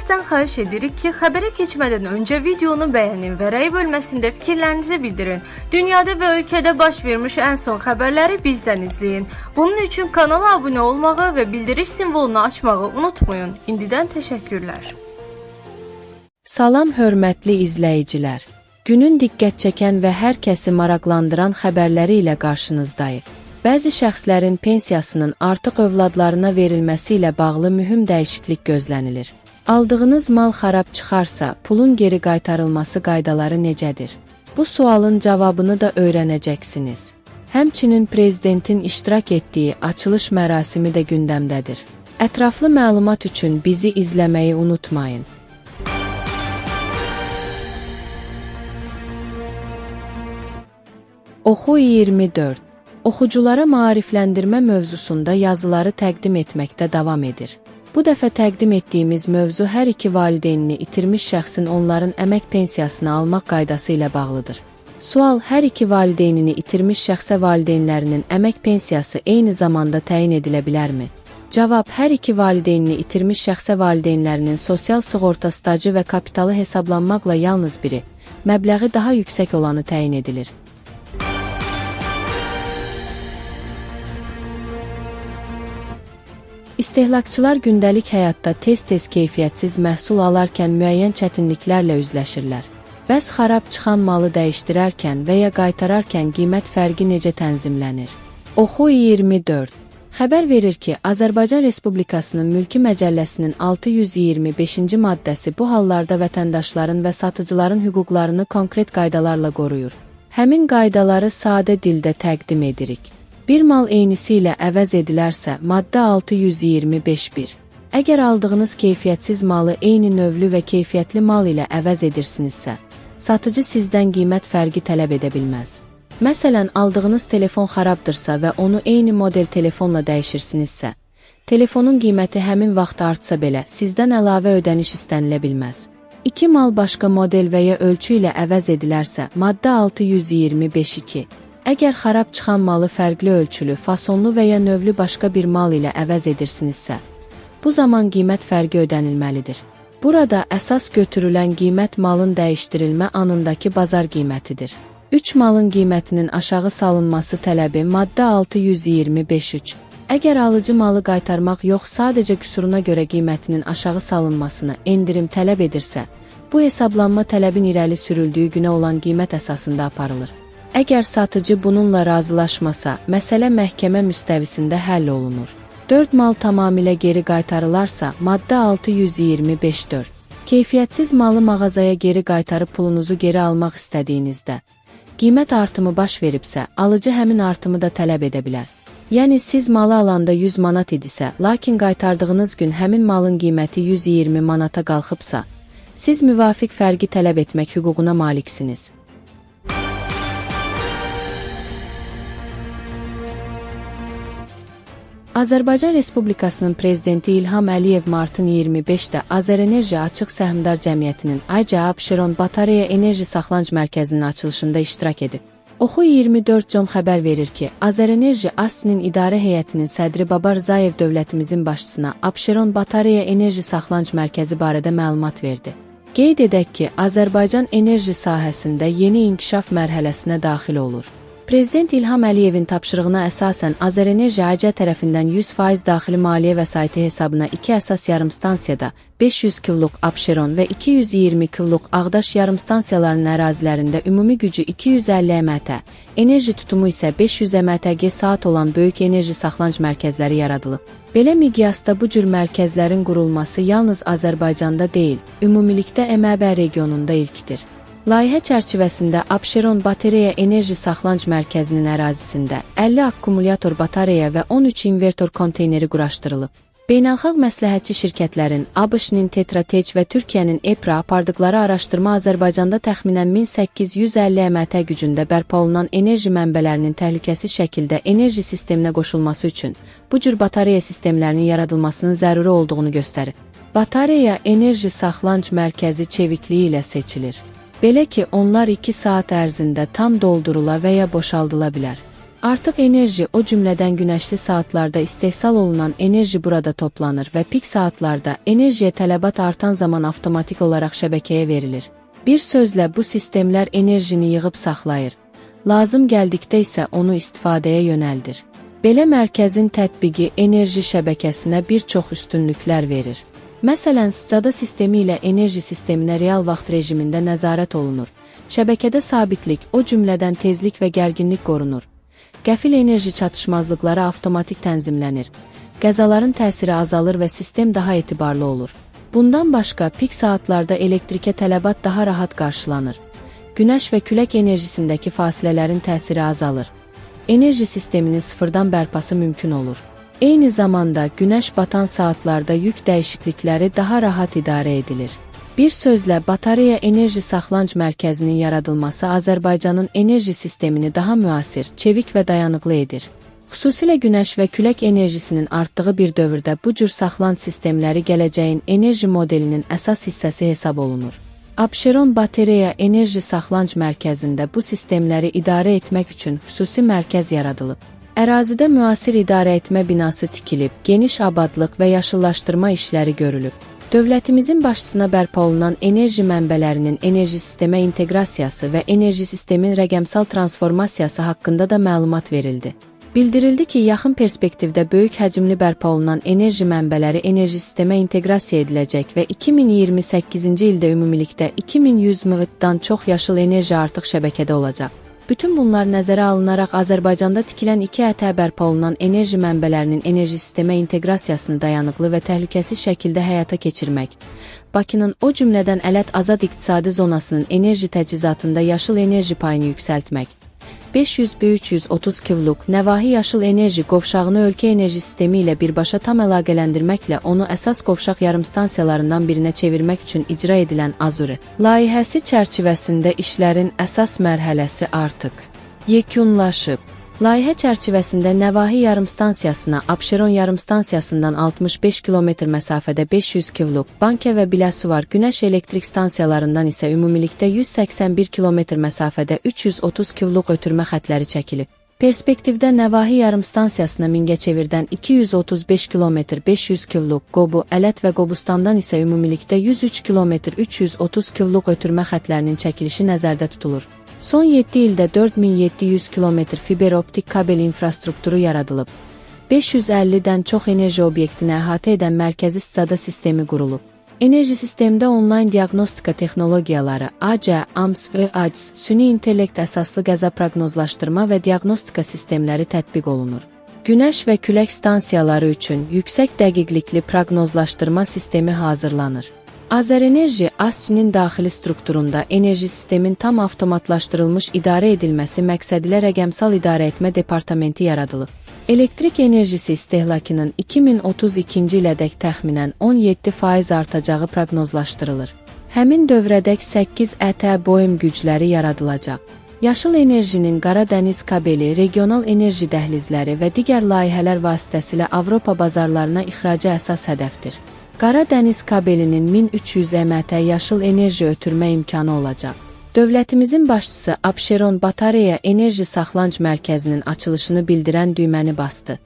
Sizdən xahiş edirik ki, xəbərə keçmədən öncə videonu bəyənin və rəy bölməsində fikirlərinizi bildirin. Dünyada və ölkədə baş vermiş ən son xəbərləri bizdən izləyin. Bunun üçün kanala abunə olmağı və bildiriş simvolunu açmağı unutmayın. İndidən təşəkkürlər. Salam hörmətli izləyicilər. Günün diqqət çəkən və hər kəsi maraqlandıran xəbərləri ilə qarşınızdayıq. Bəzi şəxslərin pensiyasının artıq övladlarına verilməsi ilə bağlı mühüm dəyişiklik gözlənilir. Aldığınız mal xarab çıxarsa, pulun geri qaytarılması qaydaları necədir? Bu sualın cavabını da öyrənəcəksiniz. Həmçinin prezidentin iştirak etdiyi açılış mərasimi də gündəmdədir. Ətraflı məlumat üçün bizi izləməyi unutmayın. Oxu 24. Oxuculara maarifləndirmə mövzusunda yazıları təqdim etməkdə davam edir. Bu dəfə təqdim etdiyimiz mövzu hər iki valideynini itirmiş şəxsin onların əmək pensiyasını almaq qaydası ilə bağlıdır. Sual, hər iki valideynini itirmiş şəxsə valideynlərinin əmək pensiyası eyni zamanda təyin edilə bilərmi? Cavab, hər iki valideynini itirmiş şəxsə valideynlərinin sosial sığorta stacı və kapitalı hesablanmaqla yalnız biri, məbləği daha yüksək olanı təyin edilir. İstehlakçılar gündəlik həyatda tez-tez keyfiyyətsiz məhsul alarkən müəyyən çətinliklərlə üzləşirlər. Bəs xarab çıxan malı dəyişdirərkən və ya qaytararkən qiymət fərqi necə tənzimlənir? Oxu 24. Xəbər verir ki, Azərbaycan Respublikasının Mülki Məcəlləsinin 625-ci maddəsi bu hallarda vətəndaşların və satıcıların hüquqlarını konkret qaydalarla qoruyur. Həmin qaydaları sadə dildə təqdim edirik. Bir mal eynisi ilə əvəz edilərsə, maddə 625.1. Əgər aldığınız keyfiyyətsiz malı eyni növlü və keyfiyyətli mal ilə əvəz edirsinizsə, satıcı sizdən qiymət fərqi tələb edə bilməz. Məsələn, aldığınız telefon xarabdırsa və onu eyni model telefonla dəyişirsinizsə, telefonun qiyməti həmin vaxt artsa belə, sizdən əlavə ödəniş istənilə bilməz. İki mal başqa model və ya ölçü ilə əvəz edilərsə, maddə 625.2. Əgər xarab çıxan malı fərqli ölçülü, fasonlu və ya növlü başqa bir mal ilə əvəz edirsinizsə, bu zaman qiymət fərqi ödənilməlidir. Burada əsas götürülən qiymət malın dəyişdirilmə anındakı bazar qiymətidir. 3 malın qiymətinin aşağı salınması tələbi maddə 625.3. Əgər alıcı malı qaytarmaq yox, sadəcə qüsuruna görə qiymətinin aşağı salınmasını endirim tələb edirsə, bu hesablanma tələbin irəli sürüldüyü günə olan qiymət əsasında aparılır. Əgər satıcı bununla razılaşmasa, məsələ məhkəmə müstəvisində həll olunur. 4 mal tamamilə geri qaytarılarsa, maddə 625.4. Keyfiyyətsiz malı mağazaya geri qaytarıb pulunuzu geri almaq istədiyinizdə, qiymət artımı baş veribsə, alıcı həmin artımı da tələb edə bilər. Yəni, siz malı alanda 100 manat idisə, lakin qaytardığınız gün həmin malın qiyməti 120 manata qalxıbsa, siz müvafiq fərqi tələb etmək hüququna maliksiniz. Azərbaycan Respublikasının Prezidenti İlham Əliyev martın 25-də Azərenerji Açıq Səhmdar Cəmiyyətinin Ayca Abşeron Batareya Enerji Saxlanc Mərkəzinin açılışında iştirak edib. Oxu 24 xəbər verir ki, Azərenerji ASSİ-nin idarə heyətinin sədri Babar Zayev dövlətimizin başçısına Abşeron Batareya Enerji Saxlanc Mərkəzi barədə məlumat verdi. Qeyd edək ki, Azərbaycan enerji sahəsində yeni inkişaf mərhələsinə daxil olur. Prezident İlham Əliyevin tapşırığına əsasən Azərenerji ACə tərəfindən 100% daxili maliyyə vəsaiti hesabına 2 əsas yarımstansiyada 500 kiloluq Abşeron və 220 kiloluq Ağdaş yarımstansiyalarının ərazilərində ümumi gücü 250 MT, enerji tutumu isə 500 MTG saat olan böyük enerji saxlanc mərkəzləri yaradılıb. Belə miqyasda bu cür mərkəzlərin qurulması yalnız Azərbaycanda deyil, ümumilikdə MƏB regionunda ilkdir. Layihə çərçivəsində Abşeron Batareya Enerji Saxlanc Mərkəzinin ərazisində 50 akkumulyator batareya və 13 invertor konteyneri quraşdırılıb. Beynəlxalq məsləhətçi şirkətlərin, ABŞ-nin Tetra-Tech və Türkiyənin EPRA apardıqları araşdırma Azərbaycanda təxminən 1850 MT gücündə bərpa olunan enerji mənbələrinin təhlükəsiz şəkildə enerji sisteminə qoşulması üçün bu cür batareya sistemlərinin yaradılmasının zəruri olduğunu göstərir. Batareya Enerji Saxlanc Mərkəzi çevikliyi ilə seçilir. Belə ki, onlar 2 saat ərzində tam doldurula və ya boşaldıla bilər. Artıq enerji, o cümlədən günəşli saatlarda istehsal olunan enerji burada toplanır və pik saatlarda enerjiyə tələbat artan zaman avtomatik olaraq şəbəkəyə verilir. Bir sözlə, bu sistemlər enerjini yığıb saxlayır. Lazım gəldikdə isə onu istifadəyə yönəldir. Belə mərkəzin tətbiqi enerji şəbəkəsinə bir çox üstünlüklər verir. Məsələn, SCADA sistemi ilə enerji sisteminə real vaxt rejimində nəzarət olunur. Şəbəkədə sabitlik, o cümlədən tezlik və gərginlik qorunur. Qəfil enerji çatışmazlıqları avtomatik tənzimlənir. Qəzaların təsiri azalır və sistem daha etibarlı olur. Bundan başqa, pik saatlarda elektrikə tələbat daha rahat qarşılanır. Günəş və külək enerjisindəki fasilələrin təsiri azalır. Enerji sisteminin sıfırdan bərpası mümkün olur. Eyni zamanda, günəş batan saatlarda yük dəyişiklikləri daha rahat idarə edilir. Bir sözlə, batareya enerji saxlanc mərkəzinin yaradılması Azərbaycanın enerji sistemini daha müasir, çevik və dayanıqlı edir. Xüsusilə günəş və külək enerjisinin artdığı bir dövrdə bu cür saxlanc sistemləri gələcəyin enerji modelinin əsas hissəsi hesab olunur. Abşeron Batareya Enerji Saxlanc Mərkəzində bu sistemləri idarə etmək üçün xüsusi mərkəz yaradılıb. Ərazidə müasir idarəetmə binası tikilib, geniş abadlıq və yaşıllaşdırma işləri görülüb. Dövlətimizin başçısına bərpa olunan enerji mənbələrinin enerji sistemə inteqrasiyası və enerji sistemin rəqəmsal transformasiyası haqqında da məlumat verildi. Bildirildi ki, yaxın perspektivdə böyük həcmli bərpa olunan enerji mənbələri enerji sistemə inteqrasiya ediləcək və 2028-ci ildə ümumilikdə 2100 MW-dan çox yaşıl enerji artıq şəbəkədə olacaq. Bütün bunlar nəzərə alınaraq Azərbaycanda tikilən 2 ətə bərpa olunan enerji mənbələrinin enerji sistemə inteqrasiyasını dayanıqlı və təhlükəsiz şəkildə həyata keçirmək, Bakının o cümlədən Ələt Azad İqtisadi Zonasının enerji təchizatında yaşıl enerji payını yüksəltmək, 500-330 kV nəvahi yaşıl enerji qovşağını ölkə enerji sistemi ilə birbaşa tam əlaqələndirməklə onu əsas qovşaq yarımstansiyalarından birinə çevirmək üçün icra edilən Azuri layihəsi çərçivəsində işlərin əsas mərhələsi artıq yekunlaşıb. Layihə çərçivəsində Nəvahi yarımstansiyasına Abşeron yarımstansiyasından 65 km məsafədə 500 kV, Bankə və Biləsuvar günəş elektrik stansiyalarından isə ümumilikdə 181 km məsafədə 330 kV ötürmə xətləri çəkilib. Perspektivdə Nəvahi yarımstansiyasına Mingəçevirdən 235 km 500 kV, Qobu, Ələt və Qobustandan isə ümumilikdə 103 km 330 kV ötürmə xətlərinin çəkilişi nəzərdə tutulur. Son 7 ildə 4700 km fiber optik kabel infrastrukturu yaradılıb. 550-dən çox enerji obyektini əhatə edən mərkəzi SCADA sistemi qurulub. Enerji sistemdə onlayn diaqnostika texnologiyaları, AC, AMS və ACS, süni intellekt əsaslı qəza proqnozlaşdırma və diaqnostika sistemləri tətbiq olunur. Günəş və külək stansiyaları üçün yüksək dəqiqlikli proqnozlaşdırma sistemi hazırlanır. Azərenerji, ASCİ-nin daxili strukturunda enerji sistemin tam avtomatlaşdırılmış idarə edilməsi məqsədilə rəqəmsal idarəetmə departamenti yaradılıb. Elektrik enerjisi istehlakının 2032-ci ilədək təxminən 17% artacağı proqnozlaşdırılır. Həmin dövrədək 8 ətə boyum gücləri yaradılacaq. Yaşıl enerjinin Qara Dəniz kabeli, regional enerji dəhlizləri və digər layihələr vasitəsilə Avropa bazarlarına ixracı əsas hədəfdir. Qara Dəniz kabelinin 1300 MT yaşıl enerji ötürmə imkanı olacaq. Dövlətimizin başçısı Abşeron Batareya Enerji Saxlanc Mərkəzinin açılışını bildirən düyməni bastı.